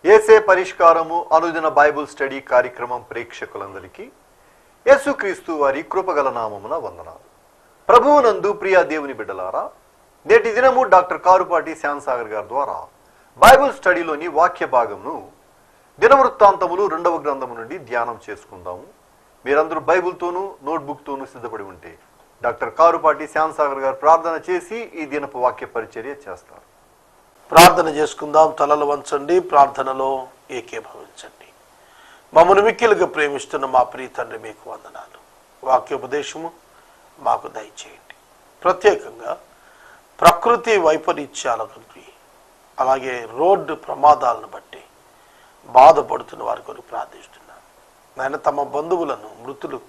యేసే పరిష్కారము అనుదిన Bible study కార్యక్రమం ప్రేక్షకులందరికీ యేసుక్రీస్తు వారి కృపగల నామమున వందనాలు. ప్రభువునందు ప్రియ దేవుని బిడ్డలారా, నేటి దినము డాక్టర్ కారుపాటి శ్యామసాగర్ గారి ద్వారా బైబుల్ స్టడీలోని వాక్య భాగమును దినవృత్తాంతములు 2వ గ్రంథము నుండి ధ్యానం చేసుకుందాము. మీరందరూ బైబుల్తోనూ నోట్బుక్తోనూ సిద్ధపడి ఉంటే డాక్టర్ కారుపాటి శ్యామసాగర్ గారు ప్రార్థన చేసి ఈ దినపు వాక్య పరిచర్య చేస్తారు. ప్రార్థన చేసుకుందాం. తలలు వంచండి, ప్రార్థనలో ఏకీభవించండి. మమ్మల్ని మిక్కిలుగా ప్రేమిస్తున్న మా ప్రియ తండ్రి, మీకు వందనాలు. వాక్యోపదేశము మాకు దయచేయండి. ప్రత్యేకంగా ప్రకృతి వైపరీత్యాల గురించి, అలాగే రోడ్డు ప్రమాదాలను బట్టి బాధపడుతున్న వారి కొరకు ప్రార్థిస్తున్నాను. నాయన, తమ బంధువులను మృతులు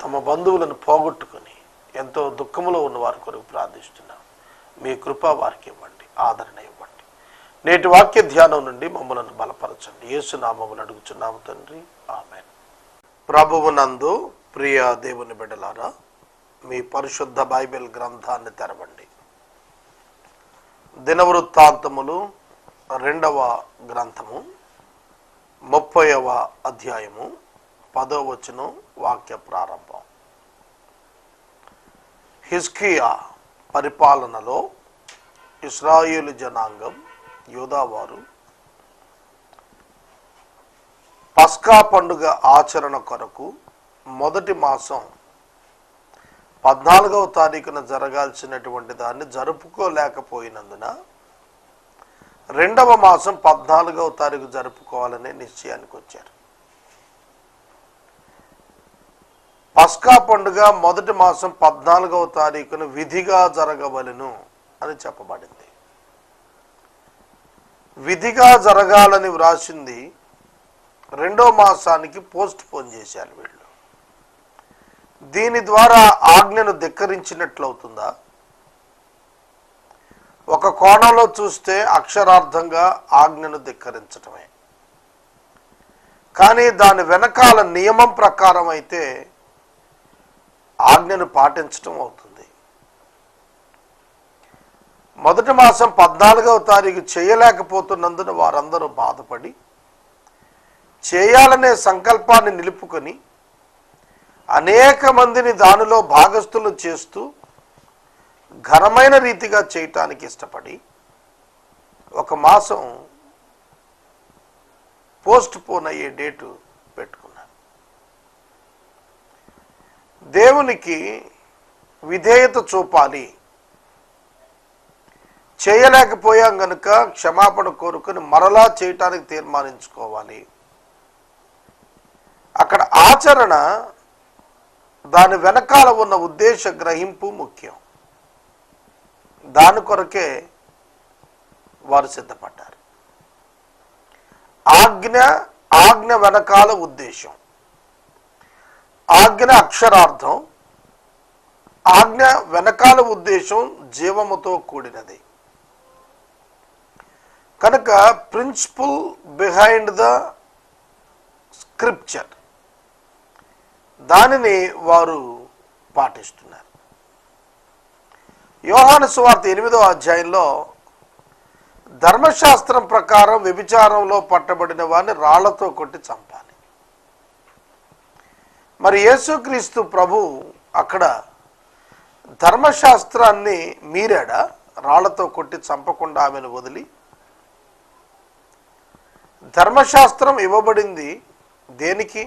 తమ బంధువులను పోగొట్టుకొని ఎంతో దుఃఖంలో ఉన్న వారి కొరకు ప్రార్థిస్తున్నాను. మీ కృప వారికి ఇవ్వండి, ఆదరణ ఇవ్వండి. నేటి వాక్య ధ్యానం నుండి మమ్మలను బలపరచండి. యేసు నామమున అడుగుచున్నాము తండ్రి, ఆమేన్. ప్రభువునందు ప్రియ దేవుని బిడ్డలారా, మీ పరిశుద్ధ బైబిల్ గ్రంథాన్ని తెరవండి. దినవృత్తాంతములు 2వ గ్రంథము 30వ అధ్యాయము 10వ వచనం వాక్య ప్రారంభం. హిజ్కియా పరిపాలనలో ఇశ్రాయేలు జనాంగం యూదావారు పస్కా పండుగ ఆచరణ కొరకు మొదటి మాసం 14వ తారీఖున జరగాల్సినటువంటి దాన్ని జరుపుకోలేకపోయినందున 2వ మాసం 14వ తారీఖు జరుపుకోవాలనే నిశ్చయానికి వచ్చారు. పస్కా పండుగ మొదటి మాసం 14వ తారీఖున విధిగా జరగవలెను అని చెప్పబడింది. విధిగా జరగాలని వ్రాసింది 2వ మాసానికి పోస్ట్ పోన్ చేశారు వీళ్ళు. దీని ద్వారా ఆజ్ఞను ధిక్కరించినట్లవుతుందా? ఒక కోణంలో చూస్తే అక్షరార్థంగా ఆజ్ఞను ధిక్కరించటమే. కానీ దాని వెనకాల నియమం ప్రకారం అయితే ఆజ్ఞను పాటించటం అవుతుంది. మొదటి మాసం 14వ తారీఖు చేయలేకపోతున్నందున వారందరూ బాధపడి చేయాలనే సంకల్పాన్ని నిలుపుకొని అనేక మందిని దానిలో భాగస్థులు చేస్తూ ఘనమైన రీతిగా చేయటానికి ఇష్టపడి ఒక మాసం పోస్ట్ పోన్ అయ్యే డేటు పెట్టుకున్నారు. దేవునికి విధేయత చూపాలి, చేయలేకపోయాం గనుక క్షమాపణ కోరుకుని మరలా చేయటానికి తీర్మానించుకోవాలి. అక్కడ ఆచరణ, దాని వెనకాల ఉన్న ఉద్దేశ గ్రహింపు ముఖ్యం. దాని కొరకే వారు సిద్ధపడ్డారు. ఆజ్ఞ వెనకాల ఉద్దేశం, ఆజ్ఞ అక్షరార్థం, ఆజ్ఞ వెనకాల ఉద్దేశం జీవముతో కూడినది. కనుక ప్రిన్సిపల్ బిహైండ్ ద స్క్రిప్చర్, దానిని వారు పాటిస్తున్నారు. యోహాను సువార్త 8వ అధ్యాయంలో ధర్మశాస్త్రం ప్రకారం వ్యభిచారంలో పట్టబడిన వారిని రాళ్లతో కొట్టి చంపాలి. మరి యేసుక్రీస్తు ప్రభు అక్కడ ధర్మశాస్త్రాన్ని మీరాడా? రాళ్లతో కొట్టి చంపకుండా ఆమెను వదిలి. ధర్మశాస్త్రం ఇవ్వబడింది దేనికి?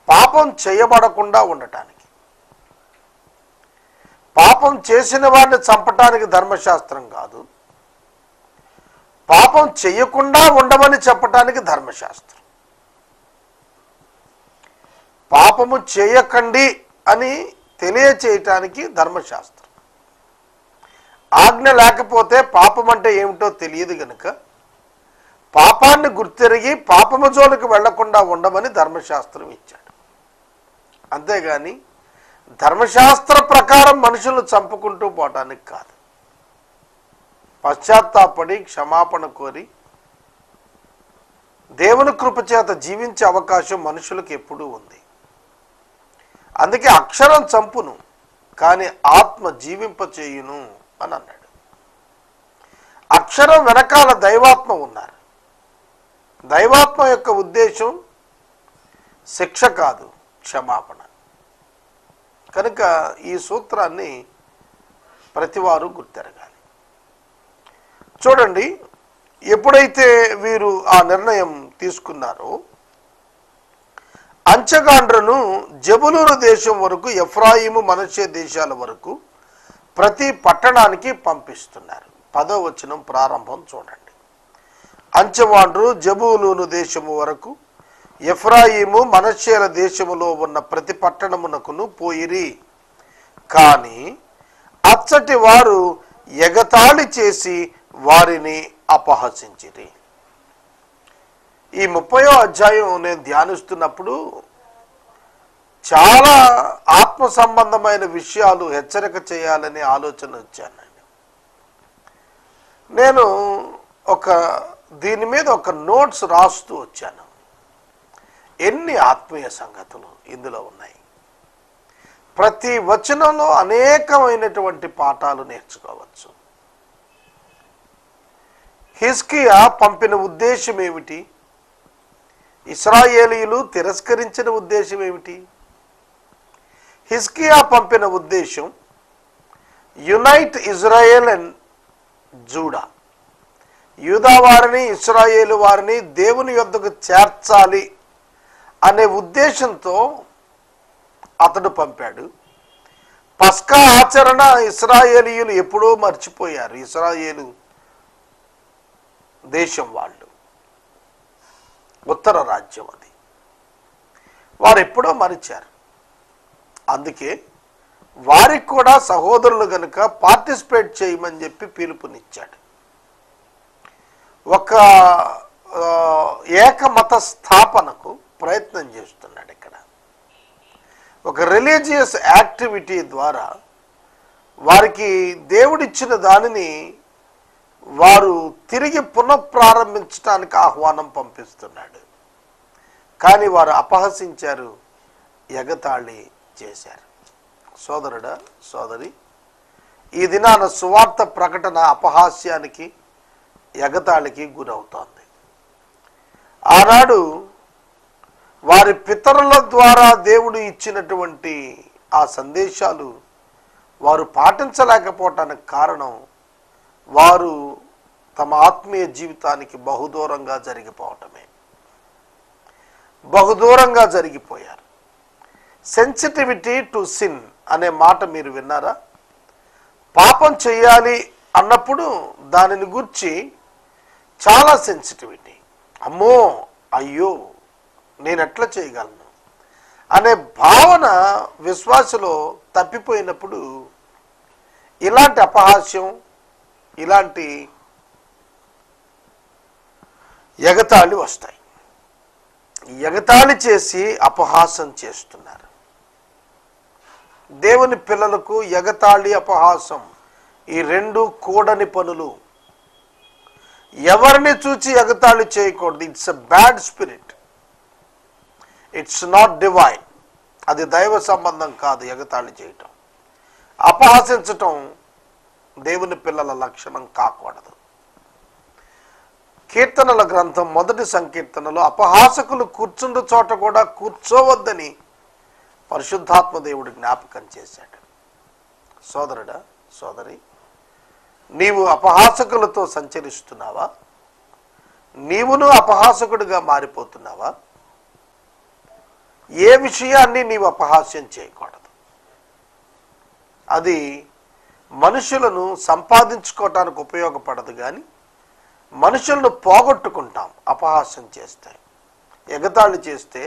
పాపం చేయబడకుండా ఉండటానికి. పాపం చేసిన వారిని చంపటానికి ధర్మశాస్త్రం కాదు, పాపం చేయకుండా ఉండమని చెప్పటానికి ధర్మశాస్త్రం. పాపము చేయకండి అని తెలియచేయటానికి ధర్మశాస్త్రం. ఆజ్ఞ లేకపోతే పాపం అంటే ఏమిటో తెలియదు గనుక పాపాన్ని గుర్తెరిగి పాపము జోలికి వెళ్లకుండా ఉండమని ధర్మశాస్త్రం ఇచ్చాడు. అంతేగాని ధర్మశాస్త్ర ప్రకారం మనుషులను చంపుకుంటూ పోవటానికి కాదు. పశ్చాత్తాపడి క్షమాపణ కోరి దేవుని కృపచేత జీవించే అవకాశం మనుషులకు ఎప్పుడూ ఉంది. అందుకే అక్షరం చంపును, కానీ ఆత్మ జీవింపచేయును అని అన్నాడు. అక్షరం వెనకాల దైవాత్మ ఉన్నారు. దైవాత్మ యొక్క ఉద్దేశం శిక్ష కాదు, క్షమాపణ. కనుక ఈ సూత్రాన్ని ప్రతివారు గుర్తెరగాలి. చూడండి, ఎప్పుడైతే వీరు ఆ నిర్ణయం తీసుకున్నారో అంచెగాండ్రను జబులూరు దేశం వరకు, ఎఫ్రాయిము మనష్షే దేశాల వరకు ప్రతి పట్టణానికి పంపిస్తున్నారు. 10వ వచనం ప్రారంభం చూడండి. అంచెవాండ్రు జబూలూను దేశము వరకు, ఎఫ్రాయిము మనష్షేల దేశములో ఉన్న ప్రతి పట్టణమునకును పోయిరి. కానీ అచ్చటి వారు ఎగతాళి చేసి వారిని అపహసించిరి. ఈ 30వ అధ్యాయం నేను ధ్యానిస్తున్నప్పుడు చాలా ఆత్మ సంబంధమైన విషయాలు హెచ్చరిక చేయాలనే ఆలోచన వచ్చాను. నేను దీని మీద ఒక నోట్స్ రాస్తూ వచ్చాను. ఎన్ని ఆత్మీయ సంగతులు ఇందులో ఉన్నాయి. ప్రతి వచనంలో అనేకమైనటువంటి పాఠాలు నేర్చుకోవచ్చు. హిజ్కియా పంపిన ఉద్దేశం ఏమిటి? ఇశ్రాయేలీయులు తిరస్కరించిన ఉద్దేశం ఏమిటి? హిజ్కియా పంపిన ఉద్దేశం యునైట్ ఇజ్రాయెల్ అండ్ జూడా, యూదా వారిని ఇశ్రాయేలు వారిని దేవుని యొద్దకు చేర్చాలి అనే ఉద్దేశంతో అతడు పంపాడు. పస్కా ఆచరణ ఇశ్రాయేలీయులు ఎప్పుడో మర్చిపోయారు. ఇశ్రాయేలు దేశం వాళ్ళు, ఉత్తర రాజ్యం అది, వారు ఎప్పుడో మరిచారు. అందుకే వారికి కూడా సహోదరులు గనుక పార్టిసిపేట్ చేయమని చెప్పి పిలుపునిచ్చాడు. ఒక ఏకమత స్థాపనకు ప్రయత్నం చేస్తున్నాడు. ఇక్కడ ఒక రిలీజియస్ యాక్టివిటీ ద్వారా వారికి దేవుడిచ్చిన దానిని వారు తిరిగి పునఃప్రారంభించడానికి ఆహ్వానం పంపిస్తున్నాడు. కానీ వారు అపహసించారు, ఎగతాళి చేశారు. సోదరుడా, సోదరి, ఈ దినాన సువార్త ప్రకటన అపహాస్యానికి, ఎగతాళికి గురవుతోంది. ఆనాడు వారి పితరుల ద్వారా దేవుడు ఇచ్చినటువంటి ఆ సందేశాలు వారు పాటించలేకపోవటానికి కారణం వారు తమ ఆత్మీయ జీవితానికి బహుదూరంగా జరిగిపోవటమే. బహుదూరంగా జరిగిపోయారు. సెన్సిటివిటీ టు సిన్ అనే మాట మీరు విన్నారా? పాపం చేయాలి అన్నప్పుడు దానిని గురించి చాలా సెన్సిటివిటీ. అమ్మో, అయ్యో, నేను ఎట్లా చేయగలను అనే భావన విశ్వాసలో తప్పిపోయినప్పుడు ఇలాంటి అపహాస్యం, ఇలాంటి ఎగతాళి వస్తాయి. ఎగతాళి చేసి అపహాసం చేస్తున్నారు. దేవుని పిల్లలకు ఎగతాళి, అపహాసం ఈ రెండు కూడని పనులు. ఎవరిని చూచి ఎగతాళి చేయకూడదు. It's a bad spirit, it's not divine. అది దైవ సంబంధం కాదు. ఎగతాళి చేయటం, అపహాసించటం దేవుని పిల్లల లక్షణం కాకూడదు. కీర్తనల గ్రంథం 1వ సంకీర్తనలో అపహాసకులు కూర్చుండు చోట కూడా కూర్చోవద్దని పరిశుద్ధాత్మ దేవుడు జ్ఞాపకం చేశాడు. సోదరుడా, సోదరి, నీవు అపహాసకులతో సంచరిస్తున్నావా? నీవును అపహాసకుడిగా మారిపోతున్నావా? ఏ విషయాన్ని నీవు అపహాస్యం చేయకూడదు. అది మనుషులను సంపాదించుకోవటానికి ఉపయోగపడదు, కానీ మనుషులను పోగొట్టుకుంటాం అపహాస్యం చేస్తే. ఎగతాళి చేస్తే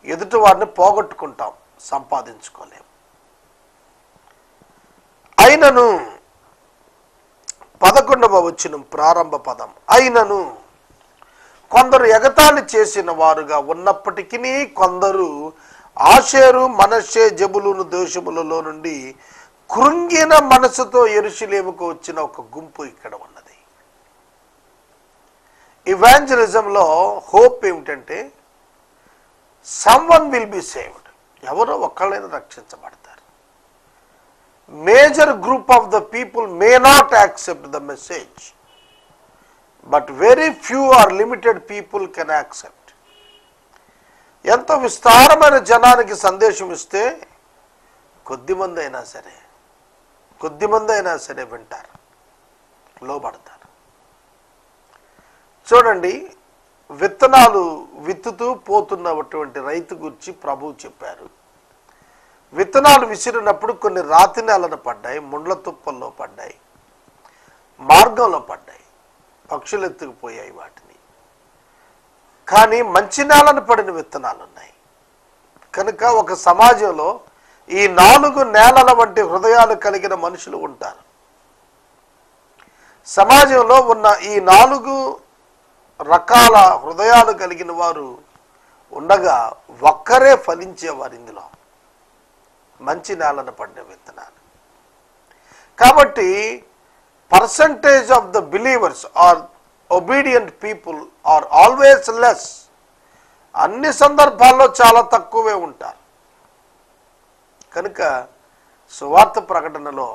ఎదుటి వారిని పోగొట్టుకుంటాం, సంపాదించుకోలేం. అయినను 11వ వచనం ప్రారంభ పదం, అయినను కొందరు ఎగతాళి చేసిన వారుగా ఉన్నప్పటికీ కొందరు ఆషేరు, మనష్షే, జబులూను దేశములలో నుండి కృంగిన మనసుతో యెరూషలేముకు వచ్చిన ఒక గుంపు ఇక్కడ ఉన్నది. ఇవాంజలిజంలో హోప్ ఏమిటంటే సమ్వన్ విల్ బి సేవ్డ్. ఎవరో ఒక్కళ్ళైనా రక్షించబడతారు. Major group of the people may not accept the message. But very few are limited people can accept. ఎంతో విస్తారమైన జనానికి సందేశం ఇస్తే కొద్దిమంది అయినా సరే వింటారు, లోబడతారు. చూడండి, విత్తనాలు విత్తుతూ పోతున్నటువంటి రైతు గురించి ప్రభువు చెప్పారు. విత్తనాలు విసిరినప్పుడు కొన్ని రాతి నేలన పడ్డాయి, ముండ్ల తుప్పల్లో పడ్డాయి, మార్గంలో పడ్డాయి, పక్షులు ఎత్తుకుపోయాయి వాటిని. కానీ మంచి నేలను పడిన విత్తనాలు ఉన్నాయి. కనుక ఒక సమాజంలో ఈ 4 నేలల వంటి హృదయాలు కలిగిన మనుషులు ఉంటారు. సమాజంలో ఉన్న ఈ 4 రకాల హృదయాలు కలిగిన వారు ఉండగా ఒక్కరే ఫలించేవారు ఇందులో, మంచి నేలను పడిన విత్తనాలు. కాబట్టి percentage of the believers are obedient people are always less. అన్ని సందర్భాల్లో చాలా తక్కువే ఉంటారు. కనుక సువార్త ప్రకటనలో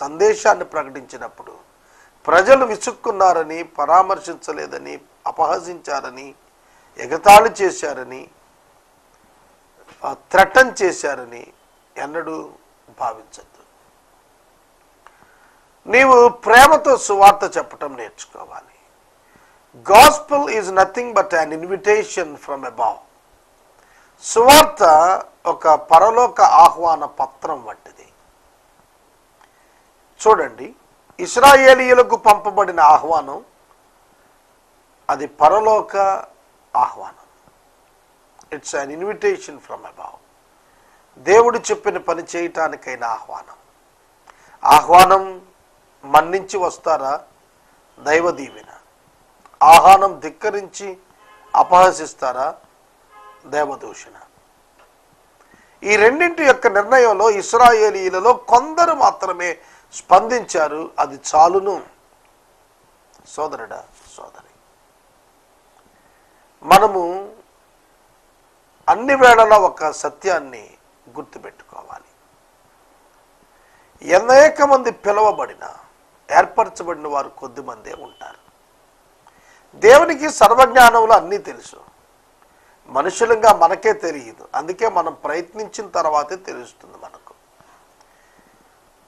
సందేశాన్ని ప్రకటించినప్పుడు ప్రజలు విసుక్కున్నారని, పరామర్శించలేదని, అపహసించారని, ఎగతాళి చేశారని, థ్రెటన్ చేశారని ఎన్నడూ భావించద్దు. నీవు ప్రేమతో సువార్త చెప్పటం నేర్చుకోవాలి. Gospel is nothing but an invitation from above. సువార్త ఒక పరలోక ఆహ్వాన పత్రం వంటిది. చూడండి, ఇశ్రాయేలీయులకు పంపబడిన ఆహ్వానం అది పరలోక ఆహ్వానం. It's an invitation from above. దేవుడు చెప్పిన పని చేయటానికైన ఆహ్వానం. ఆహ్వానం మన్నించి వస్తారా? దైవ దీవెన. ఆహ్వానం ధిక్కరించి అపహసిస్తారా? దేవదూషణ. ఈ రెండింటి యొక్క నిర్ణయంలో ఇశ్రాయేలీయులలో కొందరు మాత్రమే స్పందించారు. అది చాలును. సోదరుడా, సోదరి, మనము అన్ని వేళలా ఒక సత్యాన్ని గుర్తుపెట్టుకోవాలి. అనేక మంది పిలువబడిన, ఏర్పరచబడిన వారు కొద్దిమందే ఉంటారు. దేవునికి సర్వజ్ఞానంలో అన్నీ తెలుసు, మనుషులంగా మనకే తెలియదు. అందుకే మనం ప్రయత్నించిన తర్వాతే తెలుస్తుంది మనకు.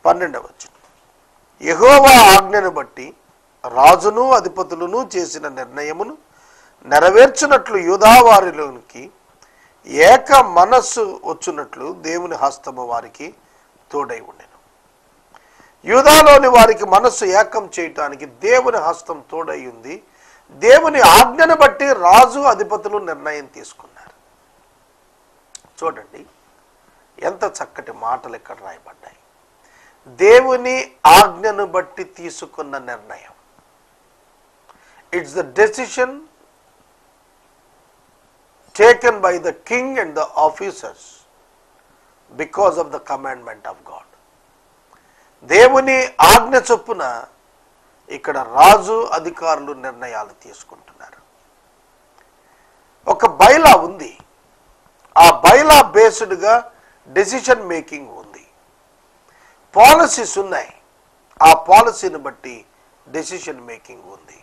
12వ వచనం, యెహోవా ఆజ్ఞను బట్టి రాజును అధిపతులను చేసిన నిర్ణయమును నెరవేర్చినట్లు యూదావారిలోనికి ఏక మనస్సు వచ్చున్నట్లు దేవుని హస్తము వారికి తోడై ఉండెను. యూదాలోని వారికి మనస్సు ఏకం చేయటానికి దేవుని హస్తం తోడై ఉంది. దేవుని ఆజ్ఞను బట్టి రాజు అధిపతులు నిర్ణయం తీసుకున్నారు. చూడండి, ఎంత చక్కటి మాటలు ఇక్కడ రాయబడ్డాయి. దేవుని ఆజ్ఞను బట్టి తీసుకున్న నిర్ణయం. It's the decision taken by the king and the officers because of the commandment of God. దేవుని ఆజ్ఞ చొప్పున ఇక్కడ రాజు అధికారులు నిర్ణయాలు తీసుకుంటున్నారు. ఒక బైలా ఉంది. ఆ బైలా బేస్డ్గా డెసిషన్ మేకింగ్ ఉంది. పాలసీస్ ఉన్నాయి. ఆ పాలసీని బట్టి డెసిషన్ మేకింగ్ ఉంది.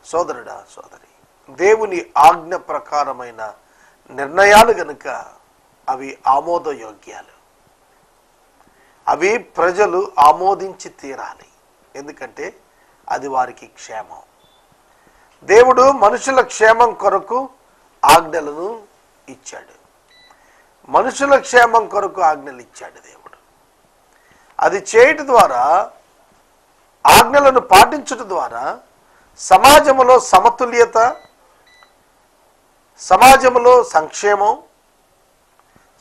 సోదరుడా, సోదరి, దేవుని ఆజ్ఞ ప్రకారమైన నిర్ణయాలు గనుక అవి ఆమోదయోగ్యాలు. అవి ప్రజలు ఆమోదించి తీరాలి. ఎందుకంటే అది వారికి క్షేమం. దేవుడు మనుషుల క్షేమం కొరకు ఆజ్ఞలను ఇచ్చాడు. మనుషుల క్షేమం కొరకు ఆజ్ఞలు ఇచ్చాడు దేవుడు. అది చేయటం ద్వారా, ఆజ్ఞలను పాటించటం ద్వారా సమాజంలో సమతుల్యత, సమాజంలో సంక్షేమం,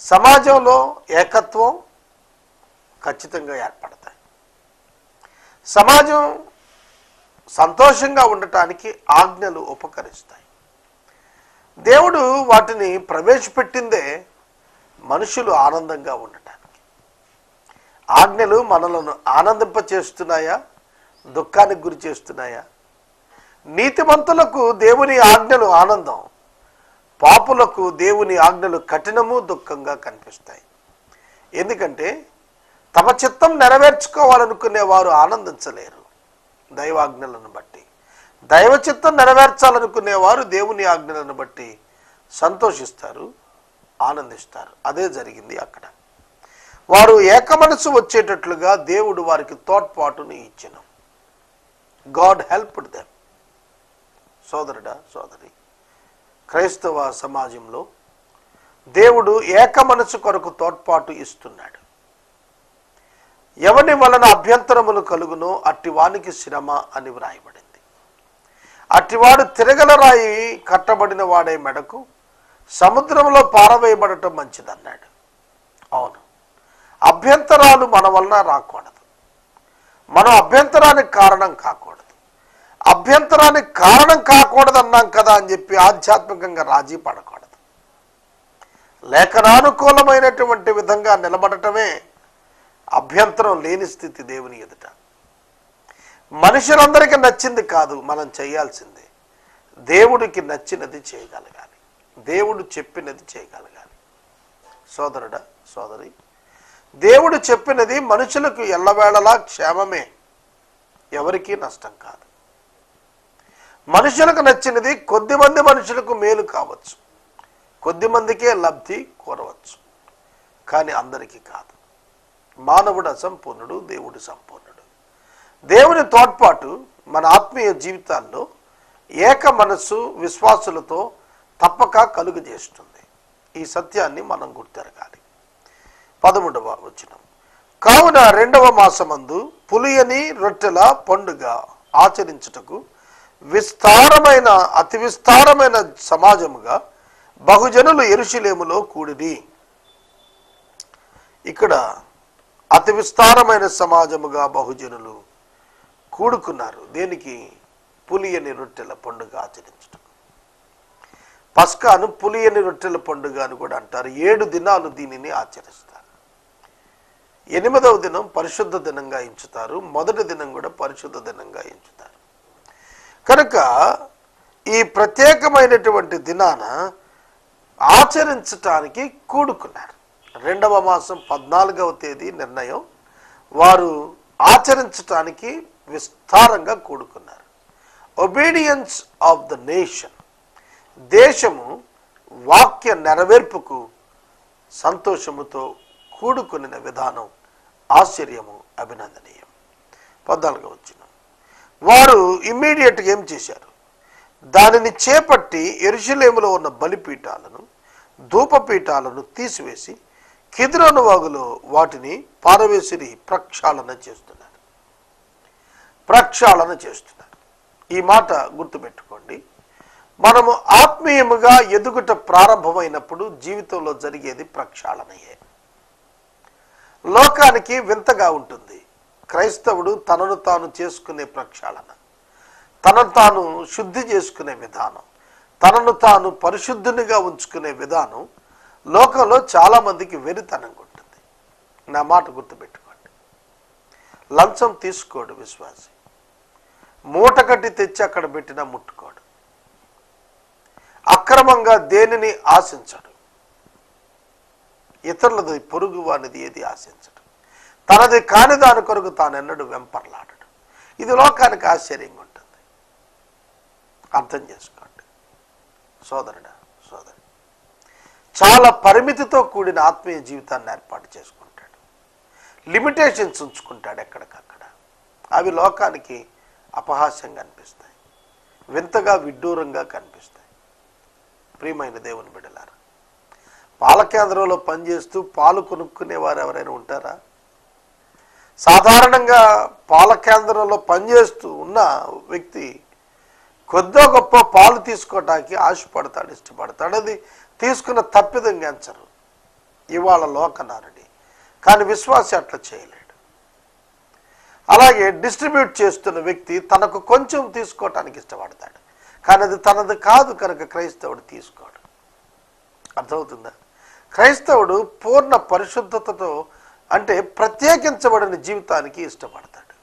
సమాజంలో ఏకత్వం ఖచ్చితంగా ఏర్పడతాయి. సమాజం సంతోషంగా ఉండటానికి ఆజ్ఞలు ఉపకరిస్తాయి. దేవుడు వాటిని ప్రవేశపెట్టిందే మనుషులు ఆనందంగా ఉండటానికి. ఆజ్ఞలు మనలను ఆనందింపచేస్తున్నాయా, దుఃఖానికి గురి చేస్తున్నాయా? నీతిమంతులకు దేవుని ఆజ్ఞలు ఆనందం, పాపులకు దేవుని ఆజ్ఞలు కఠినము, దుఃఖంగా కనిపిస్తాయి. ఎందుకంటే తమ చిత్తం నెరవేర్చుకోవాలనుకునే వారు ఆనందించలేరు దైవాజ్ఞలను బట్టి. దైవ చిత్తం నెరవేర్చాలనుకునేవారు దేవుని ఆజ్ఞలను బట్టి సంతోషిస్తారు, ఆనందిస్తారు. అదే జరిగింది అక్కడ. వారు ఏకమనసు వచ్చేటట్లుగా దేవుడు వారికి తోడ్పాటుని ఇచ్చెను. God helped them. సోదరుడా, సోదరి, క్రైస్తవ సమాజంలో దేవుడు ఏకమనసు కొరకు తోడ్పాటు ఇస్తున్నాడు. ఎవని వలన అభ్యంతరములు కలుగునో అట్టివానికి శ్రమ అని వ్రాయబడింది. అట్టివాడు తిరగల రాయి కట్టబడిన వాడే మెడకు సముద్రంలో పారవేయబడటం మంచిదన్నాడు. అవును, అభ్యంతరాలు మన వలన రాకూడదు. మనం అభ్యంతరానికి కారణం కాకూడదు. అభ్యంతరానికి కారణం కాకూడదు అన్నాం కదా అని చెప్పి ఆధ్యాత్మికంగా రాజీ పడకూడదు. లేఖనానుకూలమైనటువంటి విధంగా నిలబడటమే అభ్యంతరం లేని స్థితి దేవుని ఎదుట. మనుషులందరికీ నచ్చింది కాదు మనం చేయాల్సిందే. దేవుడికి నచ్చినది చేయగలగాలి. దేవుడు చెప్పినది చేయగలగాలి. సోదరుడా, సోదరి, దేవుడు చెప్పినది మనుషులకు ఎల్లవేళలా క్షేమమే, ఎవరికీ నష్టం కాదు. మనుషులకు నచ్చినది కొద్దిమంది మనుషులకు మేలు కావచ్చు, కొద్దిమందికే లబ్ధి కోరవచ్చు, కానీ అందరికీ కాదు. మానవుడు అసంపూర్ణుడు, దేవుడు సంపూర్ణుడు. దేవుని తోడ్పాటు మన ఆత్మీయ జీవితాల్లో ఏక మనస్సు విశ్వాసులతో తప్పక కలుగజేస్తుంది. ఈ సత్యాన్ని మనం గుర్తెరగాలి. 13వ వచనం, కావున 2వ మాసమందు పులియని రొట్టెల పండుగ ఆచరించుటకు అతి విస్తారమైన సమాజముగా బహుజనులు యెరూషలేములో కూడిరి. ఇక్కడ అతి విస్తారమైన సమాజముగా బహుజనులు కూడుకున్నారు. దేనికి? పులియని రొట్టెల పండుగ ఆచరించడం. పస్కాను పులియని రొట్టెల పండుగ అని కూడా అంటారు. 7 దినాలు దీనిని ఆచరిస్తారు. 8వ దినం పరిశుద్ధ దినంగా ఎంచుతారు. మొదటి దినం కూడా పరిశుద్ధ దినంగా ఎంచుతారు. కనుక ఈ ప్రత్యేకమైనటువంటి దినాన ఆచరించటానికి కూడుకున్నారు. 2వ మాసం 14వ తేదీ నిర్ణయం. వారు ఆచరించటానికి విస్తారంగా కూడుకున్నారు. ఒబీడియన్స్ ఆఫ్ ద నేషన్, దేశము వాక్య నెరవేర్పుకు సంతోషముతో కూడుకున్న విధానం ఆశ్చర్యము, అభినందనీయం. 14వ వచనం, వారు ఇమ్మీడియట్గా ఏం చేశారు? దానిని చేపట్టి యెరూషలేములో ఉన్న బలిపీఠాలను ధూపపీఠాలను తీసివేసి కిద్రోను వాగులో వాటిని పారవేసిరి ప్రక్షాళన చేస్తున్నారు. ప్రక్షాళన చేస్తున్నారు. ఈ మాట గుర్తుపెట్టుకోండి. మనము ఆత్మీయముగా ఎదుగుట ప్రారంభమైనప్పుడు జీవితంలో జరిగేది ప్రక్షాళనయే. లోకానికి వింతగా ఉంటుంది. క్రైస్తవుడు తనను తాను చేసుకునే ప్రక్షాళన, తనను తాను శుద్ధి చేసుకునే విధానం, తనను తాను పరిశుద్ధునిగా ఉంచుకునే విధానం లోకంలో చాలామందికి వెరితనంగా ఉంటుంది. నా మాట గుర్తుపెట్టుకోండి. లంచం తీసుకోడు విశ్వాసి. మూట కట్టి తెచ్చి అక్కడ పెట్టినా ముట్టుకోడు. అక్రమంగా దేనిని ఆశించడు. ఇతరులది పొరుగు వానిది ఏది ఆశించడు. తనది కాని దాని కొరకు తానెన్నడు వెంపర్లాడడు. ఇది లోకానికి ఆశ్చర్యంగా ఉంటుంది. అర్థం చేసుకోండి సోదరుడా, సోదరు. చాలా పరిమితితో కూడిన ఆత్మీయ జీవితాన్ని ఏర్పాటు చేసుకుంటాడు. లిమిటేషన్స్ ఉంచుకుంటాడు ఎక్కడికక్కడ. అవి లోకానికి అపహాస్యంగా అనిపిస్తాయి, వింతగా విడ్డూరంగా కనిపిస్తాయి. ప్రియమైన దేవుని బిడ్డలారా, పాల కేంద్రంలో పనిచేస్తూ పాలు కొనుక్కునేవారు ఎవరైనా ఉంటారా? సాధారణంగా పాల కేంద్రంలో పనిచేస్తూ ఉన్న వ్యక్తి కొద్దో గొప్ప పాలు తీసుకోవటానికి ఆశపడతాడు, ఇష్టపడతాడు. అది తీసుకున్న తప్పిదంగా ఎంచరు. ఇవాళ లోకనారుడి. కానీ విశ్వాసి అట్లా చేయలేడు. అలాగే డిస్ట్రిబ్యూట్ చేస్తున్న వ్యక్తి తనకు కొంచెం తీసుకోవటానికి ఇష్టపడతాడు, కానీ అది తనది కాదు కనుక క్రైస్తవుడు తీసుకోడు. అర్థమవుతుందా? క్రైస్తవుడు పూర్ణ పరిశుద్ధతతో, అంటే ప్రత్యేకించబడిన జీవితానికి ఇష్టపడతాడు.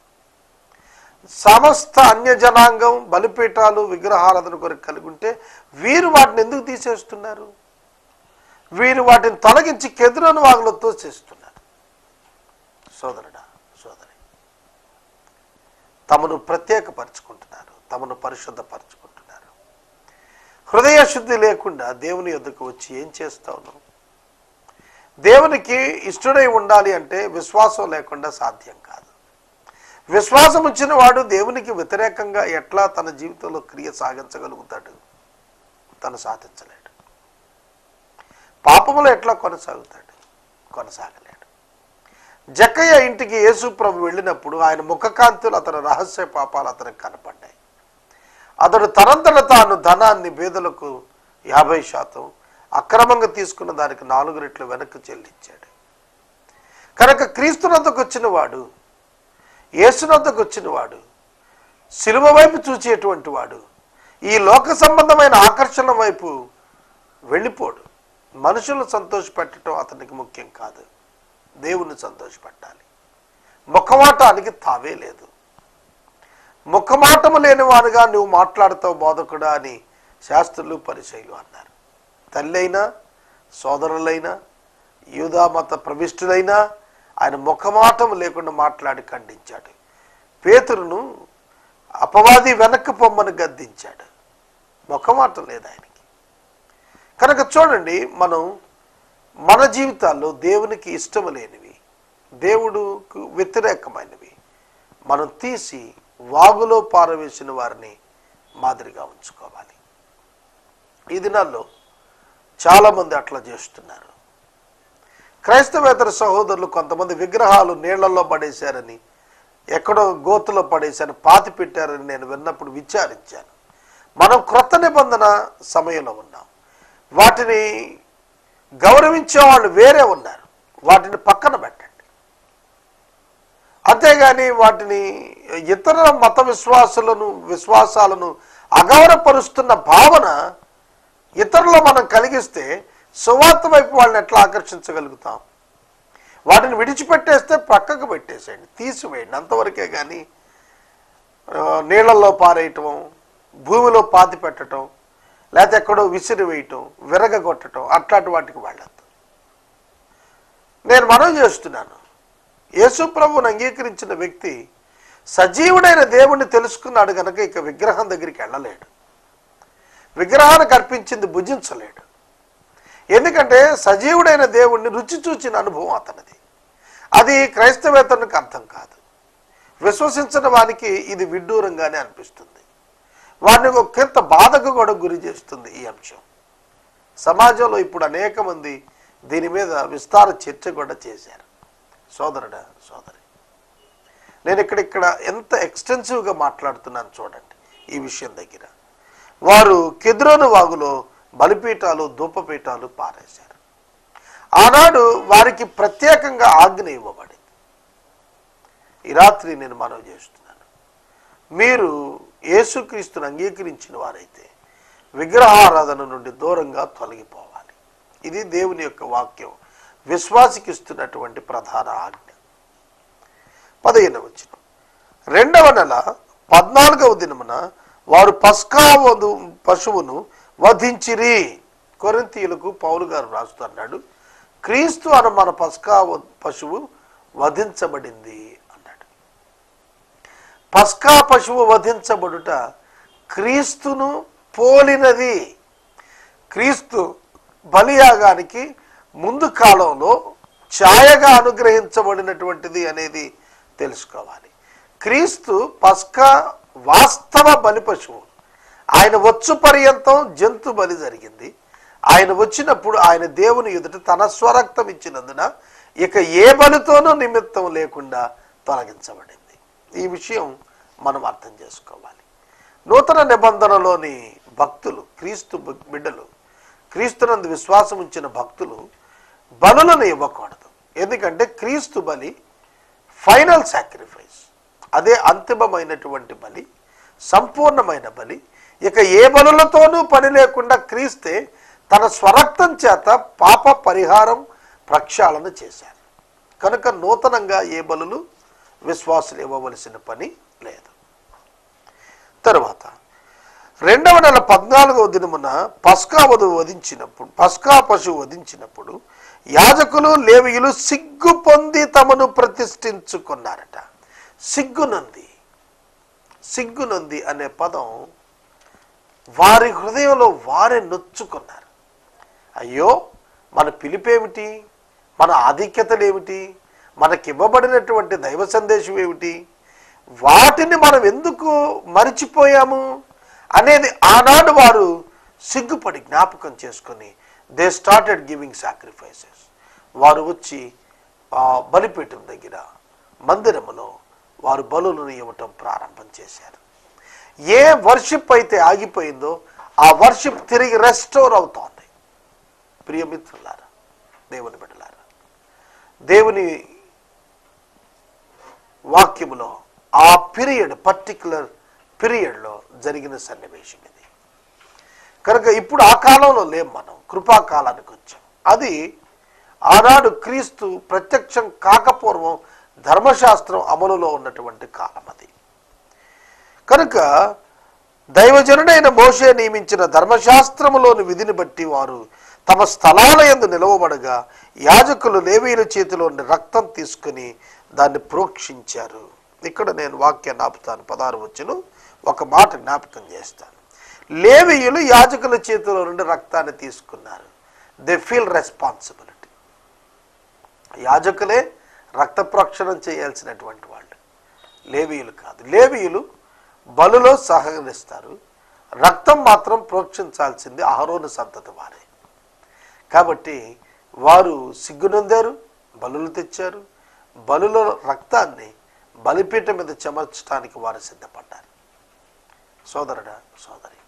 సమస్త అన్యజనాంగం బలిపీఠాలు విగ్రహారాధన కొరకు కలిగి ఉంటే వీరు వాటిని ఎందుకు తీసేస్తున్నారు? వీరు వాటిని తొలగించి కెద్రోను వాగులతో చేస్తున్నారు. సోదరుడా, సోదరి, తమను ప్రత్యేకపరుచుకుంటున్నారు, తమను పరిశుద్ధపరచుకుంటున్నారు. హృదయ శుద్ధి లేకుండా దేవుని యొద్దకు వచ్చి ఏం చేస్తావు నువ్వు? దేవునికి ఇష్టడై ఉండాలి అంటే విశ్వాసం లేకుండా సాధ్యం కాదు. విశ్వాసం ఉంచిన వాడు దేవునికి వ్యతిరేకంగా ఎట్లా తన జీవితంలో క్రియ సాగించగలుగుతాడు? తను సాధించలేడు. పాపములో ఎట్లా కొనసాగుతాడు? కొనసాగలేడు. జక్కయ్య ఇంటికి యేసు ప్రభు వెళ్ళినప్పుడు ఆయన ముఖకాంతులు, అతని రహస్య పాపాలు అతనికి కనపడ్డాయి. అతడు తనంతట తాను ధనాన్ని పేదలకు 50%, అక్రమంగా తీసుకున్న దానికి 4 రెట్లు వెనక్కి చెల్లించాడు. కనుక క్రీస్తునంతకు వచ్చిన వాడు, యేసునంతకు వచ్చిన వాడు, సిలువ వైపు చూచేటువంటి వాడు ఈ లోక సంబంధమైన ఆకర్షణ వైపు వెళ్ళిపోడు. మనుషులను సంతోషపెట్టడం అతనికి ముఖ్యం కాదు, దేవుణ్ణి సంతోషపెట్టాలి. ముఖమాటానికి తావే లేదు. ముఖమాటము లేని వారుగా నువ్వు మాట్లాడతావు బోధకుడా అని శాస్త్రులు పరిచయులు అన్నారు. తల్లి అయినా సోదరులైనా యూదా మత ప్రవిష్టులైనా ఆయన ముఖమాటం లేకుండా మాట్లాడి ఖండించాడు. పేతురును అపవాది వెనక్కి పొమ్మని గద్దించాడు. ముఖమాటం లేదు ఆయనకి. కనుక చూడండి, మనం మన జీవితాల్లో దేవునికి ఇష్టం లేనివి, దేవుడుకు వ్యతిరేకమైనవి మనం తీసి వాగులో పారవేసిన వారిని మాదిరిగా ఉంచుకోవాలి. ఈ దినాల్లో చాలామంది అట్లా చేస్తున్నారు. క్రైస్తవేతర సహోదరులు కొంతమంది విగ్రహాలు నీళ్లలో పడేశారని, ఎక్కడో గోతులో పడేశారని, పాతి పెట్టారని నేను విన్నప్పుడు విచారించాను. మనం క్రొత్త నిబంధన సమయంలో ఉన్నాం. వాటిని గౌరవించే వాళ్ళు వేరే ఉన్నారు. వాటిని పక్కన పెట్టండి. అంతేగాని వాటిని ఇతర మత విశ్వాసాలను అగౌరవపరుస్తున్న భావన ఇతరులు మనం కలిగిస్తే సువార్త వైపు వాళ్ళని ఎట్లా ఆకర్షించగలుగుతాం? వాటిని విడిచిపెట్టేస్తే పక్కకు పెట్టేసేయండి, తీసివేయండి. అంతవరకే కానీ నీళ్ళల్లో పారేయటం, భూమిలో పాతి పెట్టడం, లేకపోతే ఎక్కడో విసిరివేయటం, విరగగొట్టడం అట్లాంటి వాటికి వెళ్ళద్దు. నేను మనవి చేస్తున్నాను, యేసు ప్రభువుని అంగీకరించిన వ్యక్తి సజీవుడైన దేవుణ్ణి తెలుసుకున్నాడు కనుక ఇక విగ్రహం దగ్గరికి వెళ్ళలేడు. విగ్రహానికి అర్పించింది భుజించలేడు. ఎందుకంటే సజీవుడైన దేవుణ్ణి రుచి చూచిన అనుభవం అతనిది. అది క్రైస్తవేతరునికి అర్థం కాదు. విశ్వసించిన వానికి ఇది విడ్డూరంగానే అనిపిస్తుంది. వారిని ఒకంత బాధకు కూడా గురి చేస్తుంది ఈ అంశం. సమాజంలో ఇప్పుడు అనేక మంది దీని మీద విస్తార చర్చ కూడా చేశారు. సోదరుడా, సోదరి, నేను ఇక్కడ ఎంత ఎక్స్టెన్సివ్గా మాట్లాడుతున్నాను చూడండి. ఈ విషయం దగ్గర వారు కెద్రోను వాగులో బలిపీఠాలు, ధూపపీఠాలు పారేశారు. ఆనాడు వారికి ప్రత్యేకంగా ఆజ్ఞ ఇవ్వబడింది. ఈ రాత్రి నేను మనవి చేస్తున్నాను, మీరు యేసుక్రీస్తుని అంగీకరించిన వారైతే విగ్రహారాధన నుండి దూరంగా తొలగిపోవాలి. ఇది దేవుని యొక్క వాక్యం విశ్వాసికి ఇస్తున్నటువంటి ప్రధాన ఆజ్ఞ. 15వ వచనం, 2వ నెల 14వ దినమున వారు పస్కా పశువును వధించిరి. కొరింథీయులకు పౌలు గారు రాస్తున్నాడు, క్రీస్తు అను మన పస్కా పశువు వధించబడింది అన్నాడు. పస్కా పశువు వధించబడుట క్రీస్తును పోలినది. క్రీస్తు బలియాగానికి ముందు కాలంలో ఛాయగా అనుగ్రహించబడినటువంటిది అనేది తెలుసుకోవాలి. క్రీస్తు పస్కా వాస్తవ బలి పశువు. ఆయన వచ్చు పర్యంతం జంతు బలి జరిగింది. ఆయన వచ్చినప్పుడు ఆయన దేవుని ఎదుట తన స్వరక్తం ఇచ్చినందున ఇక ఏ బలితోనూ నిమిత్తం లేకుండా తొలగించబడింది. ఈ విషయం మనం అర్థం చేసుకోవాలి. నూతన నిబంధనలోని భక్తులు, క్రీస్తు బిడ్డలు, క్రీస్తునందు విశ్వాసం ఉంచిన భక్తులు బలులను ఇవ్వకూడదు. ఎందుకంటే క్రీస్తు బలి ఫైనల్ సాక్రిఫైస్, అదే అంతిమమైనటువంటి బలి, సంపూర్ణమైన బలి. ఇక ఏ బలులతోనూ పని లేకుండా క్రీస్తే తన స్వరక్తం చేత పాప పరిహారం ప్రక్షాళన చేశారు. కనుక నూతనంగా ఏ బలులు విశ్వాసులు ఇవ్వవలసిన పని లేదు. తరువాత 2వ నెల 14వ దినమున పస్కా పశువు వధించినప్పుడు యాజకులు లేవీయులు సిగ్గు పొంది తమను ప్రతిష్ఠించుకున్నారట. సిగ్గునంది సిగ్గునొంది అనే పదం వారి హృదయంలో వారే నొచ్చుకున్నారు. అయ్యో, మన పిలిపేమిటి, మన ఆధిక్యతలు ఏమిటి, మనకివ్వబడినటువంటి దైవ సందేశం ఏమిటి, వాటిని మనం ఎందుకు మరిచిపోయాము అనేది ఆనాడు వారు సిగ్గుపడి జ్ఞాపకం చేసుకొని దే స్టార్టెడ్ గివింగ్ సాక్రిఫైసెస్. వారు వచ్చి ఆ బలిపీఠం దగ్గర మందిరములో వారు బలులను ఇవ్వటం ప్రారంభం చేశారు. ఏ వర్షిప్ అయితే ఆగిపోయిందో ఆ వర్షిప్ తిరిగి రెస్టోర్ అవుతోంది. ప్రియమిత్రులారా, దేవుని బిడ్డలారా, దేవుని వాక్యములో ఆ పీరియడ్, పర్టికులర్ పీరియడ్లో జరిగిన సన్నివేశం ఇది. కనుక ఇప్పుడు ఆ కాలంలో లేం, మనం కృపాకాలానికి వచ్చాం. అది ఆనాడు క్రీస్తు ప్రత్యక్షం కాకపూర్వం ధర్మశాస్త్రం అమలులో ఉన్నటువంటి కాలం అది. కనుక దైవజనుడైన మోషే నియమించిన ధర్మశాస్త్రములోని విధిని బట్టి వారు తమ స్థలాల యందు నిలవబడగా యాజకులు లేవీయుల చేతిలోని రక్తం తీసుకుని దాన్ని ప్రోక్షించారు. ఇక్కడ నేను వాక్యాన్ని ఆపుతాను. 16 వచనం ఒక మాట జ్ఞాపకం చేస్తాను. లేవీయులు యాజకుల చేతిలో నుండి రక్తాన్ని తీసుకున్నారు. They feel responsibility. యాజకులే రక్త ప్రోక్షణం చేయాల్సినటువంటి వాళ్ళు, లేవీయులు కాదు. లేవీయులు బలులో సహకరిస్తారు, రక్తం మాత్రం ప్రోక్షించాల్సింది అహరోను సంతతి వారే. కాబట్టి వారు సిగ్గునొందారు, బలులు తెచ్చారు. బలులో రక్తాన్ని బలిపీఠం మీద చెమర్చడానికి వారు సిద్ధపడ్డారు. సోదరుడా, సోదరి,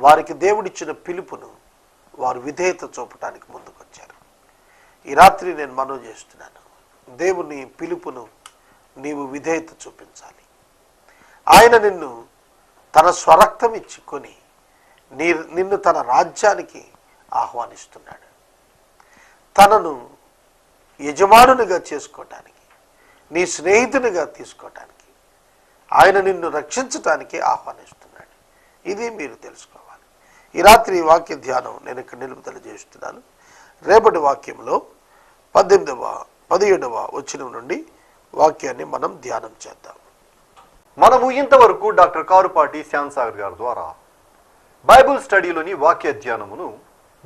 వారికి దేవుడిచ్చిన పిలుపును వారు విధేయత చూపటానికి ముందుకొచ్చారు. ఈ రాత్రి నేను మనవి చేస్తున్నాను, దేవుని పిలుపును నీవు విధేయత చూపించాలి. ఆయన నిన్ను తన స్వరక్తం ఇచ్చి కొని నిన్ను తన రాజ్యానికి ఆహ్వానిస్తున్నాడు. తనను యజమానునిగా చేసుకోవటానికి, నీ స్నేహితునిగా తీసుకోవటానికి, ఆయన నిన్ను రక్షించటానికి ఆహ్వానిస్తున్నాడు. ఇది మీరు తెలుసుకోవాలి. ఈ రాత్రి ఈ వాక్య ధ్యానం నేను ఇక్కడ నిలుపుదల చేస్తున్నాను. రేపటి వాక్యంలో 17వ వచనం నుండి వాక్యాన్ని మనం ధ్యానం చేద్దాం. మనము ఇంతవరకు డాక్టర్ కారుపాటి శ్యాంసాగర్ గారి ద్వారా బైబుల్ స్టడీలోని వాక్య ధ్యానమును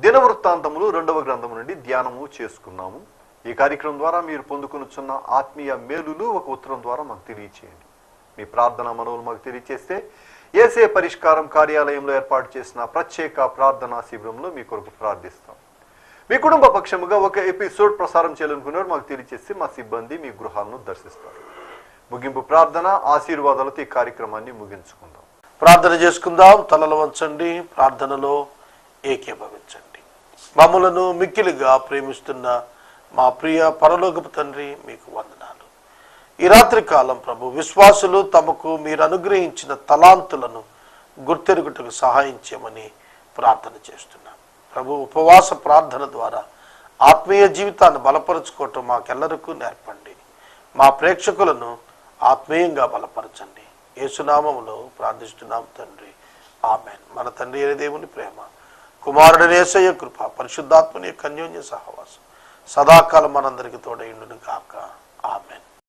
దినవృత్తాంతములు 2వ గ్రంథము నుండి ధ్యానము చేసుకున్నాము. ఈ కార్యక్రమం ద్వారా మీరు పొందుకొనుచున్న ఆత్మీయ మేలును ఒక ఉత్తరం ద్వారా మాకు తెలియచేయండి. మీ ప్రార్థన మనవులు మాకు తెలియచేస్తే ఏసే పరిష్కారం కార్యాలయంలో ఏర్పాటు చేసిన ప్రత్యేక ప్రార్థనా శిబిరంలో మీ కొరకు ప్రార్థిస్తాం. మీ కుటుంబ పక్షముగా ఒక ఎపిసోడ్ ప్రసారం చేయాలనుకున్నారు మాకు తెలియచేస్తే మా సిబ్బంది మీ గృహాలను దర్శిస్తారు. ముగింపు ప్రార్థన ఆశీర్వాదాలతో ఈ కార్యక్రమాన్ని ముగించుకుందాం. ప్రార్థన చేసుకుందాం. తలలు వంచండి, ప్రార్థనలో ఏకీభవించండి. మమ్మలను మిక్కిలిగా ప్రేమిస్తున్న మా ప్రియ పరలోకపు తండ్రి, మీకు వందనాలు. ఈ రాత్రి కాలం ప్రభు, విశ్వాసులు తమకు మీరు అనుగ్రహించిన తలాంతులను గుర్తెరుగుటకు సహాయం చేయమని ప్రార్థన చేస్తున్నాం. ప్రభు, ఉపవాస ప్రార్థన ద్వారా ఆత్మీయ జీవితాన్ని బలపరుచుకోవటం మాకెల్లరికూ నేర్పండి. మా ప్రేక్షకులను ఆత్మీయంగా బలపరచండి. యేసునామములో ప్రార్థిస్తున్నాం తండ్రి, ఆమెన్. మన తండ్రి అయిన దేవుని ప్రేమ, కుమారుడైన యేసయ్య కృప, పరిశుద్ధాత్మని యొక్క అన్యోన్య సహవాసం సదాకాలం మనందరికీ తోడైండును గాక.